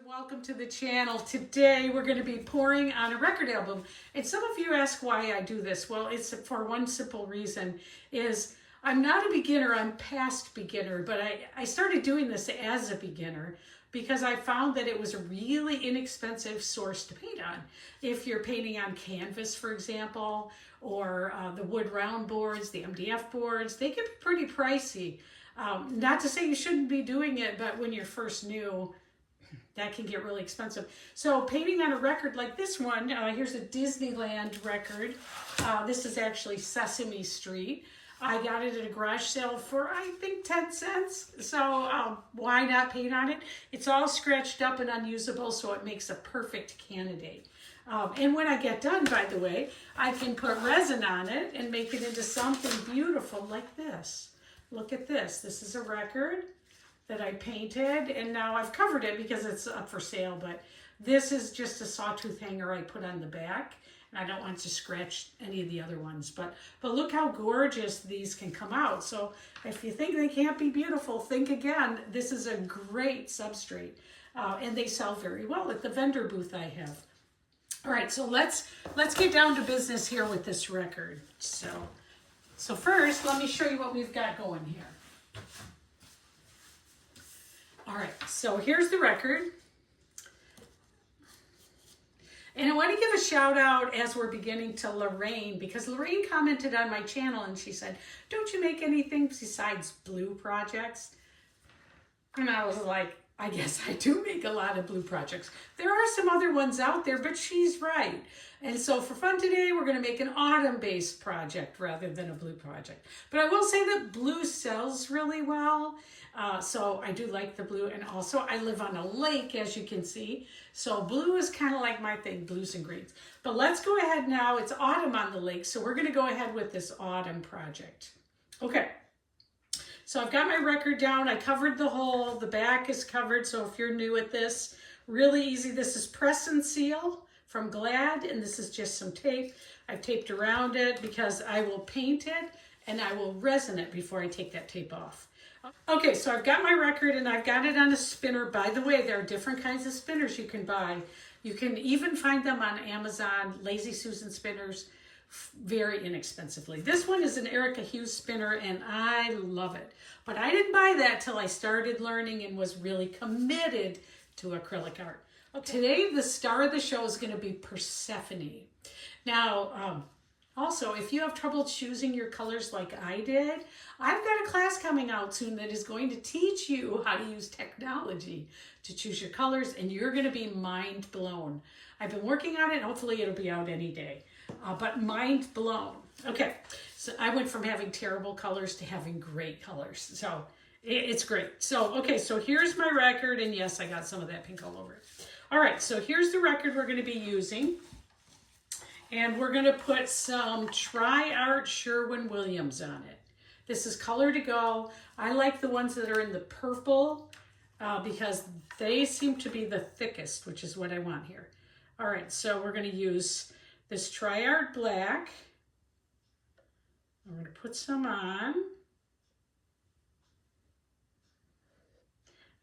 and welcome to the channel. Today we're going to be pouring on a record album, and some of you ask why I do this. Well, it's for one simple reason, is I'm not a beginner, I'm past beginner, but I started doing this as a beginner because I found that it was a really inexpensive source to paint on. If you're painting on canvas, for example, or the wood round boards, the MDF boards, they can be pretty pricey. Not to say you shouldn't be doing it, but when you're first new, that can get really expensive. So painting on a record like this one, here's a Disneyland record. This is actually Sesame Street. I got it at a garage sale for, I think, 10 cents. So why not paint on it? It's all scratched up and unusable, so it makes a perfect candidate. And when I get done, by the way, I can put resin on it and make it into something beautiful like this. Look at this. This is a record that I painted, and now I've covered it because it's up for sale, but this is just a sawtooth hanger I put on the back, and I don't want to scratch any of the other ones, but look how gorgeous these can come out. So if you think they can't be beautiful, think again. This is a great substrate, and they sell very well at the vendor booth I have. All right, so let's get down to business here with this record. So first, let me show you what we've got going here. All right, so here's the record. And I want to give a shout out as we're beginning to Lorraine, because Lorraine commented on my channel and she said, don't you make anything besides blue projects? And I was like, I guess I do make a lot of blue projects. There are some other ones out there, but she's right. And so for fun today, we're going to make an autumn-based project rather than a blue project. But I will say that blue sells really well. So I do like the blue. And also I live on a lake, as you can see. So blue is kind of like my thing, blues and greens. But let's go ahead now. It's autumn on the lake. So we're going to go ahead with this autumn project. Okay. So I've got my record down. I covered the hole. The back is covered. So if you're new at this, really easy. This is press and seal from Glad, and this is just some tape. I've taped around it because I will paint it and I will resin it before I take that tape off. Okay, so I've got my record and I've got it on a spinner. By the way, there are different kinds of spinners you can buy. You can even find them on Amazon, Lazy Susan spinners, very inexpensively. This one is an Erica Hughes spinner and I love it. But I didn't buy that till I started learning and was really committed to acrylic art. Okay. Today, the star of the show is going to be Persephone. Now, also, if you have trouble choosing your colors like I did, I've got a class coming out soon that is going to teach you how to use technology to choose your colors, and you're going to be mind blown. I've been working on it. Hopefully, it'll be out any day. But mind blown. Okay, so I went from having terrible colors to having great colors. So it's great. So, okay, so here's my record. And yes, I got some of that pink all over it. All right, so here's the record we're going to be using. And we're going to put some Tri-Art Sherwin-Williams on it. This is Color to Go. I like the ones that are in the purple because they seem to be the thickest, which is what I want here. All right, so we're going to use this Tri-Art Black. I'm going to put some on.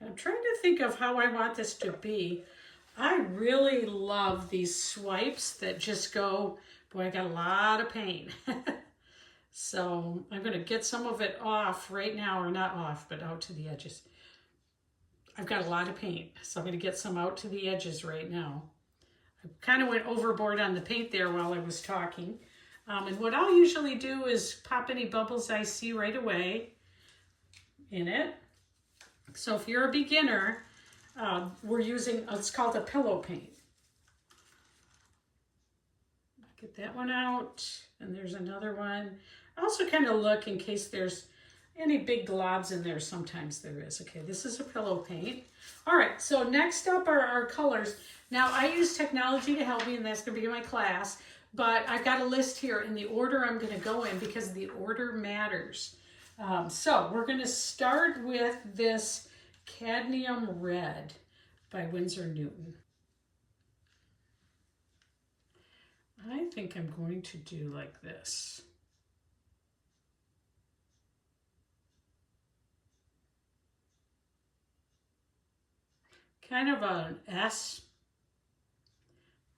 And I'm trying to think of how I want this to be. I really love these swipes that just go, boy, I got a lot of paint. So I'm going to get some of it off right now, or not off, but out to the edges. I've got a lot of paint, so I'm going to get some out to the edges right now. I kind of went overboard on the paint there while I was talking. And what I'll usually do is pop any bubbles I see right away in it. So if you're a beginner, we're using, it's called a pillow paint. Get that one out, and there's another one. I also kind of look in case there's any big globs in there. Sometimes there is. Okay, this is a pillow paint. All right, so next up are our colors. Now, I use technology to help me, and that's going to be in my class, but I've got a list here in the order I'm going to go in because the order matters. So we're going to start with this Cadmium Red by Winsor Newton. I think I'm going to do like this. kind of an S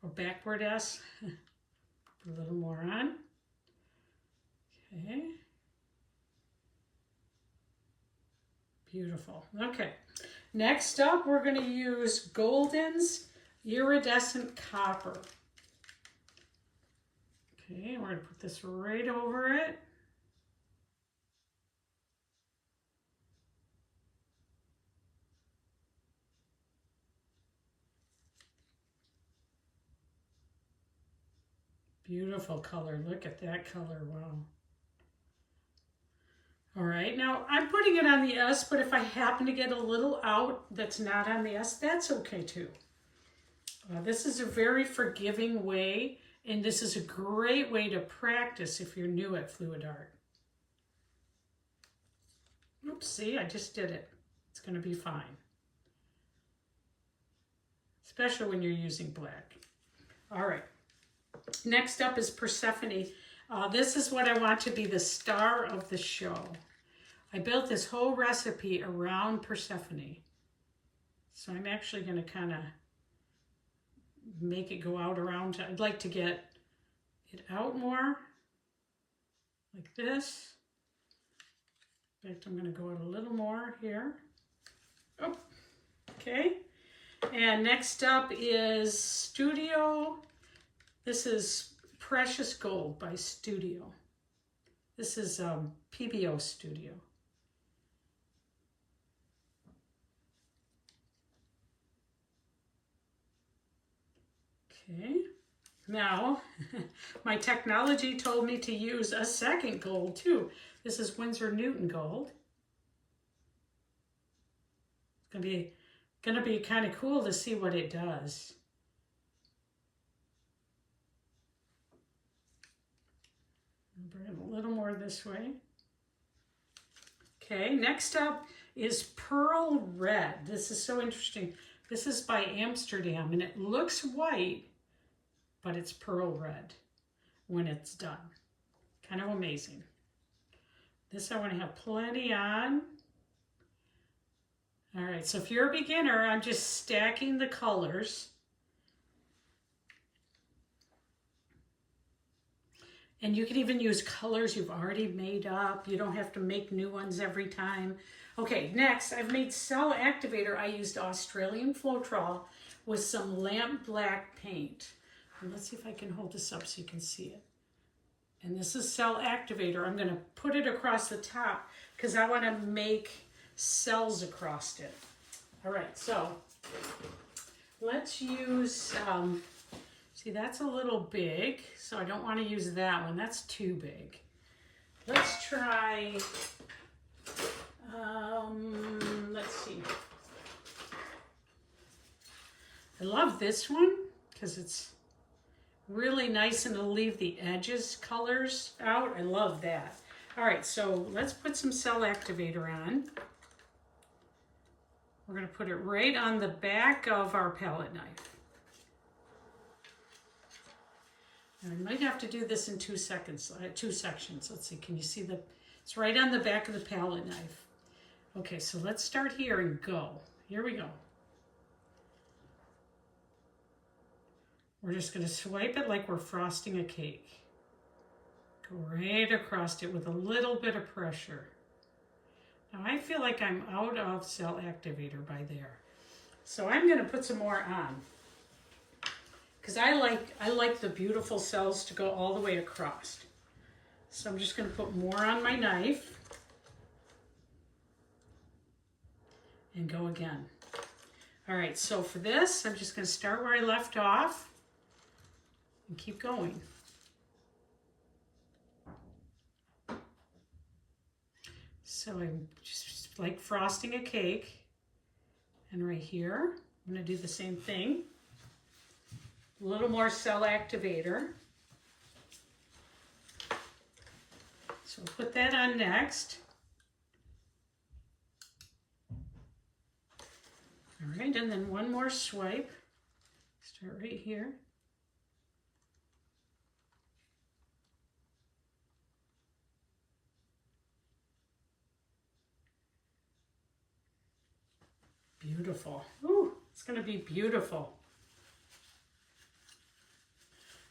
or backward S. Put a little more on. Okay. Beautiful. Okay. Next up, we're going to use Golden's Iridescent Copper. Okay, we're going to put this right over it. Beautiful color. Look at that color. Wow. All right, now I'm putting it on the S, but if I happen to get a little out that's not on the S, that's okay too. This is a very forgiving way, and this is a great way to practice if you're new at fluid art. Oops, see, I just did it. It's going to be fine. Especially when you're using black. All right. Next up is Persephone. This is what I want to be the star of the show. I built this whole recipe around Persephone. So I'm actually going to kind of make it go out around. I'd like to get it out more, like this. In fact, I'm going to go out a little more here. Oh, okay. And next up is Studio. This is Precious Gold by Studio. This is PBO Studio. Okay, now my technology told me to use a second gold too. This is Winsor Newton gold. It's gonna be kind of cool to see what it does. Bring it a little more this way. Okay, next up is Pearl Red. This is so interesting. This is by Amsterdam, and it looks white, but it's pearl red when it's done. Kind of amazing. This I want to have plenty on. All right, so if you're a beginner, I'm just stacking the colors. And you can even use colors you've already made up. You don't have to make new ones every time. Okay, next, I've made cell activator. I used Australian Floetrol with some lamp black paint. And let's see if I can hold this up so you can see it. And this is cell activator. I'm gonna put it across the top because I wanna make cells across it. All right, so let's use, see that's a little big, so I don't wanna use that one. That's too big. Let's try, let's see. I love this one because it's really nice and it'll leave the edges colors out. I love that. All right, so let's put some cell activator on. We're going to put it right on the back of our palette knife. And I might have to do this in 2 sections. Let's see, can you see it's right on the back of the palette knife. Okay, so let's start here and go. Here we go. We're just going to swipe it like we're frosting a cake. Go right across it with a little bit of pressure. Now I feel like I'm out of cell activator by there. So I'm going to put some more on. Because I like the beautiful cells to go all the way across. So I'm just going to put more on my knife. And go again. All right, so for this, I'm just going to start where I left off. And keep going. So I'm just like frosting a cake. And right here, I'm going to do the same thing. A little more cell activator. So we'll put that on next. All right, and then one more swipe. Start right here. Beautiful. Ooh, it's It's going to be beautiful.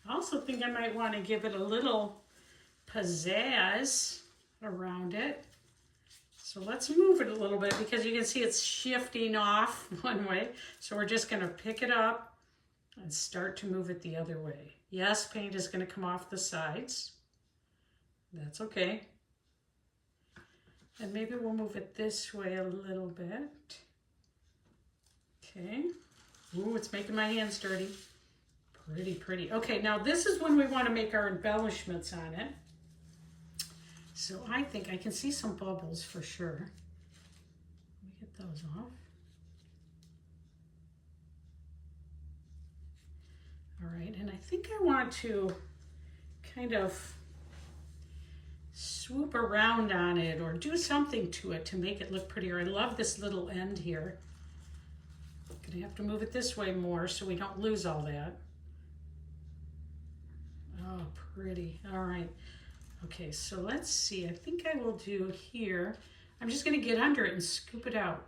I also think I might want to give it a little pizzazz around it. So let's move it a little bit because you can see it's shifting off one way. So we're just going to pick it up and start to move it the other way. Yes, paint is going to come off the sides. That's okay. And maybe we'll move it this way a little bit. Okay. Ooh, it's making my hands dirty. Pretty, pretty. Okay, now this is when we want to make our embellishments on it. So I think I can see some bubbles for sure. Let me get those off. All right, and I think I want to kind of swoop around on it or do something to it to make it look prettier. I love this little end here. I'm gonna have to move it this way more so we don't lose all that. Oh, pretty. All right. Okay, so let's see. I think I will do here. I'm just going to get under it and scoop it out.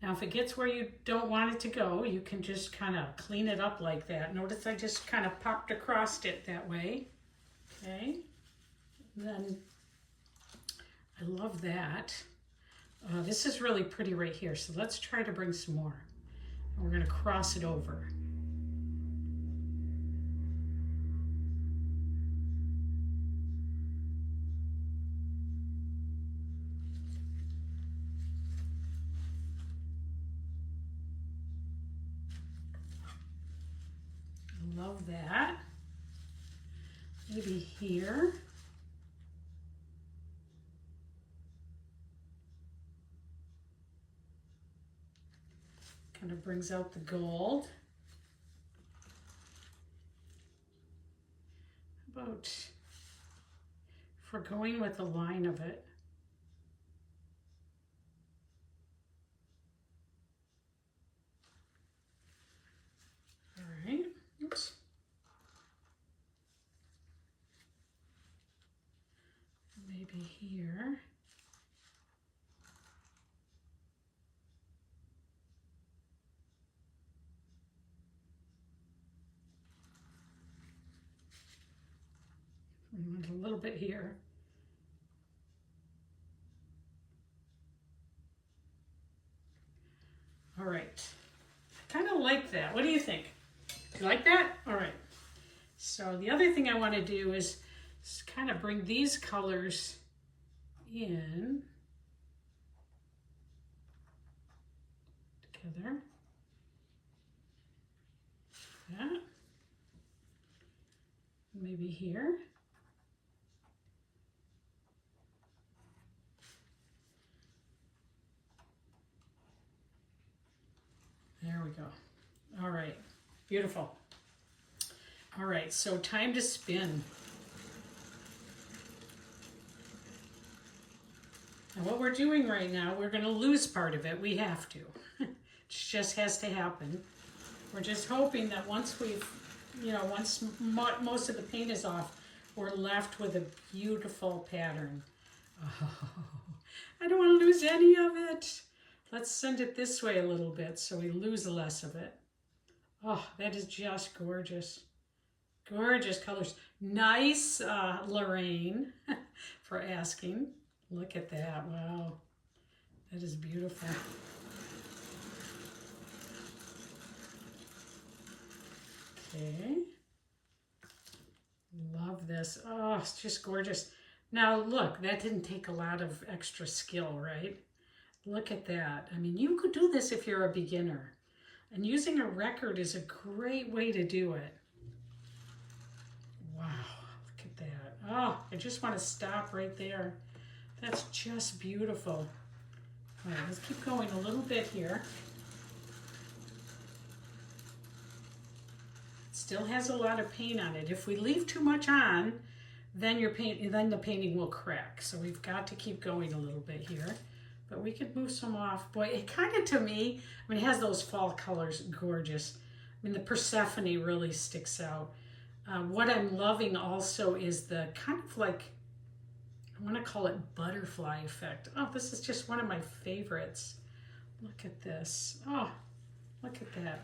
Now, if it gets where you don't want it to go, you can just kind of clean it up like that. Notice I just kind of popped across it that way. Okay. And then I love that. This is really pretty right here, so let's try to bring some more. And we're going to cross it over. I love that. Maybe here. Kind of brings out the gold. How about if we're going with the line of it? All right. Oops. Maybe here. A little bit here. All right. I kind of like that. What do you think? Do you like that? All right. So the other thing I want to do is kind of bring these colors in together. That. Maybe here. There we go. All right, beautiful. All right, so time to spin. And what we're doing right now, we're gonna lose part of it. We have to. It just has to happen. We're just hoping that once we've, once most of the paint is off, we're left with a beautiful pattern. Oh, I don't want to lose any of it. Let's send it this way a little bit so we lose less of it. Oh, that is just gorgeous. Gorgeous colors. Nice, Lorraine, for asking. Look at that. Wow. That is beautiful. Okay. Love this. Oh, it's just gorgeous. Now, look, that didn't take a lot of extra skill, right? Look at that. I mean, you could do this if you're a beginner. And using a record is a great way to do it. Wow, look at that. Oh, I just want to stop right there. That's just beautiful. All right, let's keep going a little bit here. It still has a lot of paint on it. If we leave too much on, then the painting will crack. So we've got to keep going a little bit here. But we could move some off. Boy, it kind of, to me, it has those fall colors, gorgeous. I mean, the Persephone really sticks out. What I'm loving also is the kind of like, I want to call it butterfly effect. Oh, this is just one of my favorites. Look at this. Oh, look at that.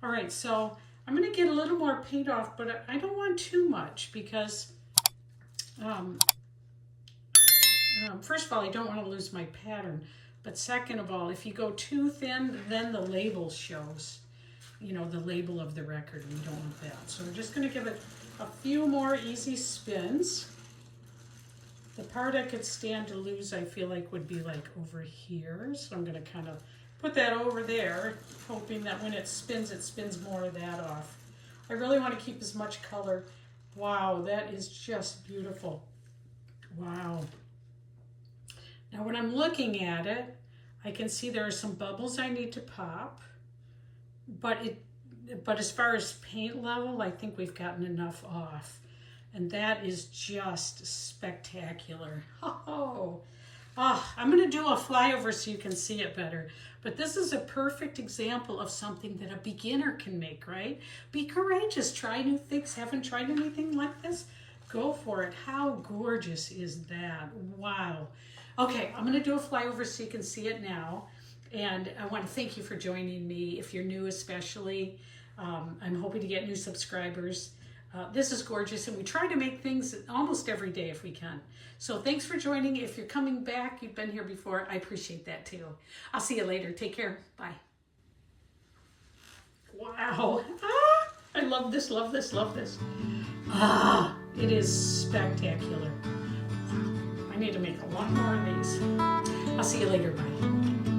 All right, so I'm going to get a little more paint off, but I don't want too much because, first of all, I don't want to lose my pattern. But second of all, if you go too thin, then the label shows, you know, the label of the record. We don't want that. So we're just going to give it a few more easy spins. The part I could stand to lose, I feel like, would be like over here. So I'm going to kind of put that over there, hoping that when it spins more of that off. I really want to keep as much color. Wow, that is just beautiful. Wow. Now when I'm looking at it, I can see there are some bubbles I need to pop, but as far as paint level, I think we've gotten enough off. And that is just spectacular. Oh, I'm going to do a flyover so you can see it better. But this is a perfect example of something that a beginner can make, right? Be courageous. Try new things. Haven't tried anything like this? Go for it. How gorgeous is that? Wow. Okay, I'm going to do a flyover so you can see it now. And I want to thank you for joining me. If you're new especially, I'm hoping to get new subscribers. This is gorgeous, and we try to make things almost every day if we can. So thanks for joining. If you're coming back, you've been here before, I appreciate that too. I'll see you later. Take care. Bye. Wow. I love this, love this, love this. It is spectacular. I need to make a lot more of these. I'll see you later. Bye.